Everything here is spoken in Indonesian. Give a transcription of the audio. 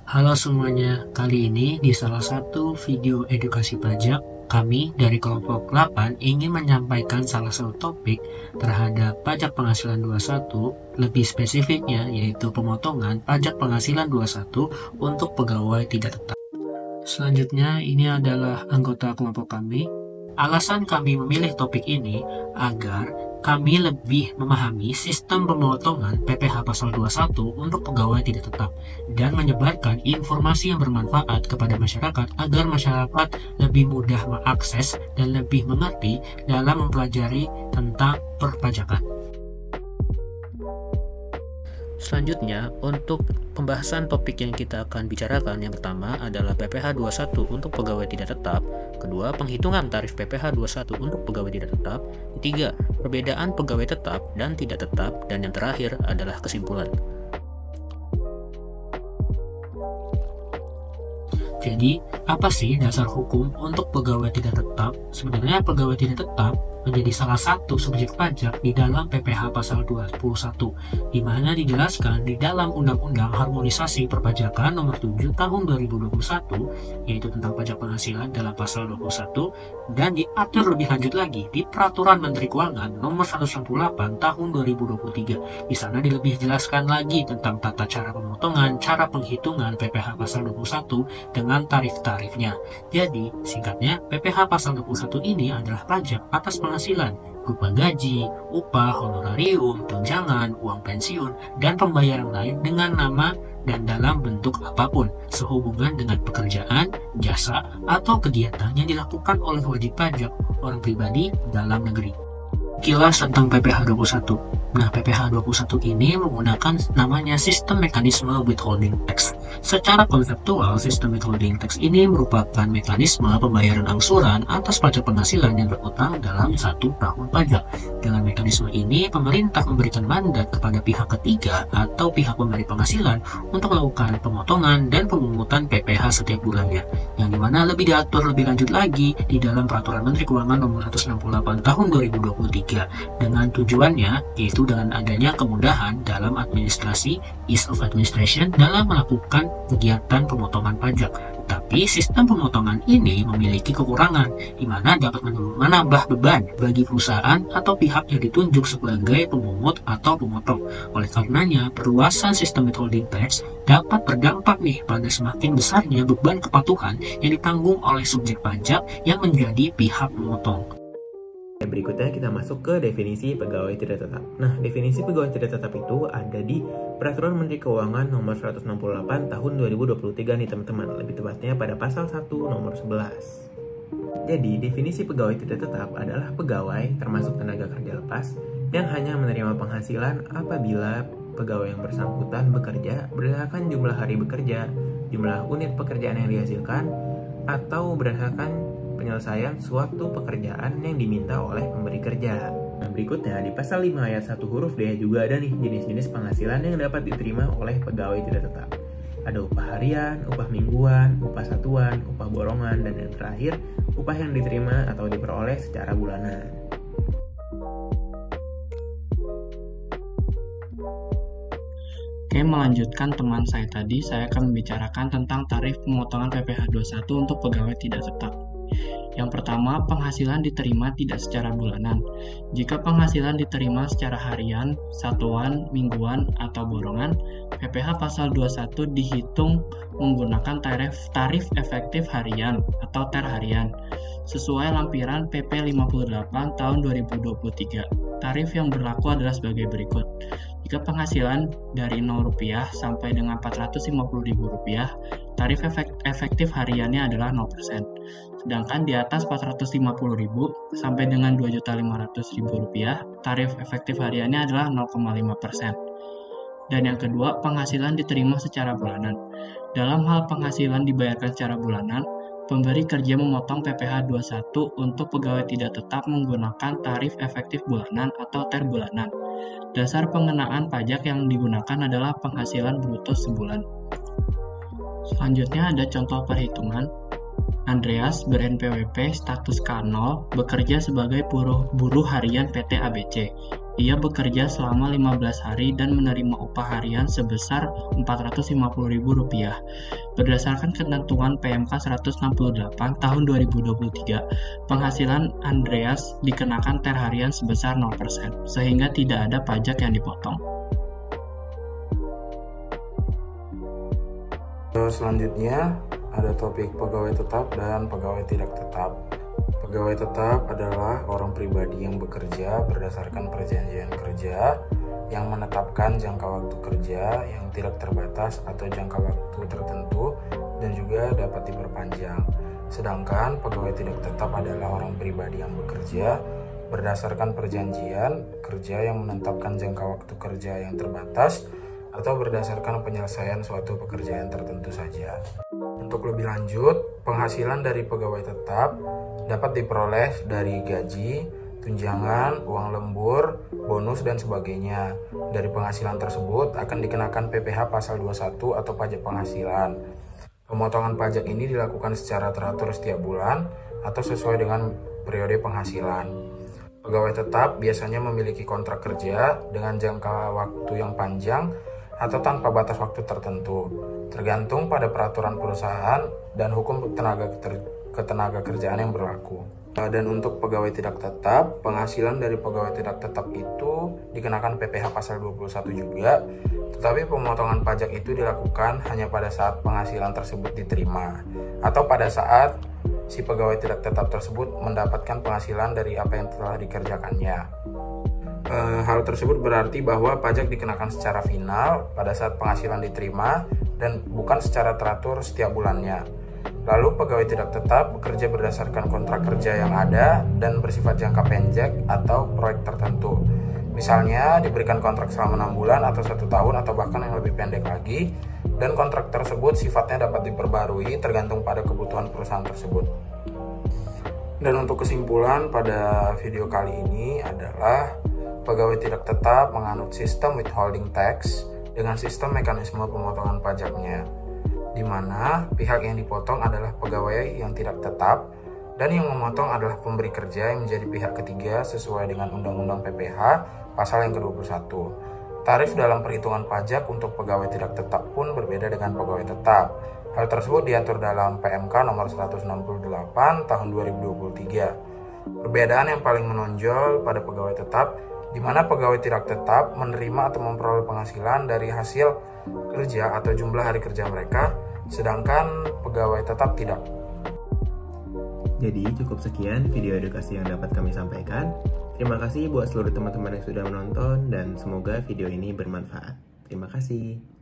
Halo semuanya, kali ini di salah satu video edukasi pajak, kami dari kelompok 8 ingin menyampaikan salah satu topik terhadap pajak penghasilan 21, lebih spesifiknya yaitu pemotongan pajak penghasilan 21 untuk pegawai tidak tetap. Selanjutnya, ini adalah anggota kelompok kami. Alasan kami memilih topik ini agar kami lebih memahami sistem pemotongan PPh pasal 21 untuk pegawai tidak tetap dan menyebarkan informasi yang bermanfaat kepada masyarakat agar masyarakat lebih mudah mengakses dan lebih mengerti dalam mempelajari tentang perpajakan. Selanjutnya, untuk pembahasan topik yang kita akan bicarakan, yang pertama adalah PPh 21 untuk pegawai tidak tetap, kedua, penghitungan tarif PPh 21 untuk pegawai tidak tetap, ketiga, perbedaan pegawai tetap dan tidak tetap, dan yang terakhir adalah kesimpulan. Jadi, apa sih dasar hukum untuk pegawai tidak tetap? Sebenarnya pegawai tidak tetap menjadi salah satu subjek pajak di dalam PPh pasal 21, di mana dijelaskan di dalam Undang-Undang Harmonisasi Perpajakan Nomor 7 Tahun 2021, yaitu tentang pajak penghasilan dalam pasal 21, dan diatur lebih lanjut lagi di Peraturan Menteri Keuangan Nomor 168 Tahun 2023. Di sana lebih jelaskan lagi tentang tata cara pemotongan, cara penghitungan PPh pasal 21 dengan tarif-tarifnya. Jadi, singkatnya, PPh pasal 21 ini adalah pajak atas penghasilan berupa gaji, upah, honorarium, tunjangan, uang pensiun, dan pembayaran lain dengan nama dan dalam bentuk apapun sehubungan dengan pekerjaan, jasa, atau kegiatan yang dilakukan oleh wajib pajak orang pribadi dalam negeri. Kilas tentang PPh 21. Nah, PPh 21 ini menggunakan namanya sistem mekanisme withholding tax. Secara konseptual, sistem withholding tax ini merupakan mekanisme pembayaran angsuran atas pajak penghasilan yang berutang dalam 1 tahun pajak. Dengan mekanisme ini, pemerintah memberikan mandat kepada pihak ketiga atau pihak pemberi penghasilan untuk melakukan pemotongan dan pemungutan PPh setiap bulannya, yang dimana lebih diatur lebih lanjut lagi di dalam Peraturan Menteri Keuangan Nomor 168 Tahun 2023, dengan tujuannya yaitu dengan adanya kemudahan dalam administrasi, ease of administration dalam melakukan kegiatan pemotongan pajak. Tapi sistem pemotongan ini memiliki kekurangan, di mana dapat menambah beban bagi perusahaan atau pihak yang ditunjuk sebagai pemungut atau pemotong. Oleh karenanya, perluasan sistem withholding tax dapat berdampak pada semakin besarnya beban kepatuhan yang ditanggung oleh subjek pajak yang menjadi pihak pemotong. Berikutnya kita masuk ke definisi pegawai tidak tetap. Nah, definisi pegawai tidak tetap itu ada di Peraturan Menteri Keuangan Nomor 168 Tahun 2023 nih teman-teman. Lebih tepatnya pada pasal 1 nomor 11. Jadi, definisi pegawai tidak tetap adalah pegawai termasuk tenaga kerja lepas yang hanya menerima penghasilan apabila pegawai yang bersangkutan bekerja berdasarkan jumlah hari bekerja, jumlah unit pekerjaan yang dihasilkan, atau berdasarkan penyelesaian suatu pekerjaan yang diminta oleh pemberi kerja. Nah, berikutnya di pasal 5 ayat 1 huruf D juga ada nih jenis-jenis penghasilan yang dapat diterima oleh pegawai tidak tetap. Ada upah harian, upah mingguan, upah satuan, upah borongan, dan yang terakhir upah yang diterima atau diperoleh secara bulanan. Oke, melanjutkan teman saya tadi, saya akan membicarakan tentang tarif pemotongan PPh 21 untuk pegawai tidak tetap. Yang pertama, penghasilan diterima tidak secara bulanan. Jika penghasilan diterima secara harian, satuan, mingguan, atau borongan, PPh pasal 21 dihitung menggunakan tarif efektif harian atau TER harian sesuai lampiran PP 58 tahun 2023. Tarif yang berlaku adalah sebagai berikut. Jika penghasilan dari Rp0 sampai dengan Rp450.000, tarif efektif hariannya adalah 0%. Sedangkan di atas Rp450.000 sampai dengan Rp2.500.000, tarif efektif hariannya adalah 0,5%. Dan yang kedua, penghasilan diterima secara bulanan. Dalam hal penghasilan dibayarkan secara bulanan, pemberi kerja memotong PPh 21 untuk pegawai tidak tetap menggunakan tarif efektif bulanan atau TER bulanan. Dasar pengenaan pajak yang digunakan adalah penghasilan bruto sebulan. Selanjutnya ada contoh perhitungan. Andreas ber-NPWP status K0 bekerja sebagai buruh harian PT ABC. Ia bekerja selama 15 hari dan menerima upah harian sebesar Rp450.000. Berdasarkan ketentuan PMK 168 tahun 2023, penghasilan Andreas dikenakan THR harian sebesar 0%, sehingga tidak ada pajak yang dipotong. Selanjutnya ada topik pegawai tetap dan pegawai tidak tetap. Pegawai tetap adalah orang pribadi yang bekerja berdasarkan perjanjian kerja yang menetapkan jangka waktu kerja yang tidak terbatas atau jangka waktu tertentu dan juga dapat diperpanjang. Sedangkan pegawai tidak tetap adalah orang pribadi yang bekerja berdasarkan perjanjian kerja yang menetapkan jangka waktu kerja yang terbatas atau berdasarkan penyelesaian suatu pekerjaan tertentu saja. Untuk lebih lanjut, penghasilan dari pegawai tetap dapat diperoleh dari gaji, tunjangan, uang lembur, bonus, dan sebagainya. Dari penghasilan tersebut akan dikenakan PPh pasal 21 atau pajak penghasilan. Pemotongan pajak ini dilakukan secara teratur setiap bulan atau sesuai dengan periode penghasilan. Pegawai tetap biasanya memiliki kontrak kerja dengan jangka waktu yang panjang atau tanpa batas waktu tertentu, tergantung pada peraturan perusahaan dan hukum ketenaga kerjaan yang berlaku. Dan untuk pegawai tidak tetap, penghasilan dari pegawai tidak tetap itu dikenakan PPh pasal 21 juga, tetapi pemotongan pajak itu dilakukan hanya pada saat penghasilan tersebut diterima, atau pada saat si pegawai tidak tetap tersebut mendapatkan penghasilan dari apa yang telah dikerjakannya. Hal tersebut berarti bahwa pajak dikenakan secara final pada saat penghasilan diterima dan bukan secara teratur setiap bulannya. Lalu pegawai tidak tetap bekerja berdasarkan kontrak kerja yang ada dan bersifat jangka pendek atau proyek tertentu. Misalnya diberikan kontrak selama 6 bulan atau 1 tahun atau bahkan yang lebih pendek lagi, dan kontrak tersebut sifatnya dapat diperbarui tergantung pada kebutuhan perusahaan tersebut. Dan untuk kesimpulan pada video kali ini adalah pegawai tidak tetap menganut sistem withholding tax dengan sistem mekanisme pemotongan pajaknya, di mana pihak yang dipotong adalah pegawai yang tidak tetap dan yang memotong adalah pemberi kerja yang menjadi pihak ketiga sesuai dengan Undang-Undang PPh pasal yang ke-21. Tarif dalam perhitungan pajak untuk pegawai tidak tetap pun berbeda dengan pegawai tetap. Hal tersebut diatur dalam PMK nomor 168 tahun 2023. Perbedaan yang paling menonjol pada pegawai tetap, di mana pegawai tidak tetap menerima atau memperoleh penghasilan dari hasil kerja atau jumlah hari kerja mereka, sedangkan pegawai tetap tidak. Jadi cukup sekian video edukasi yang dapat kami sampaikan. Terima kasih buat seluruh teman-teman yang sudah menonton dan semoga video ini bermanfaat. Terima kasih.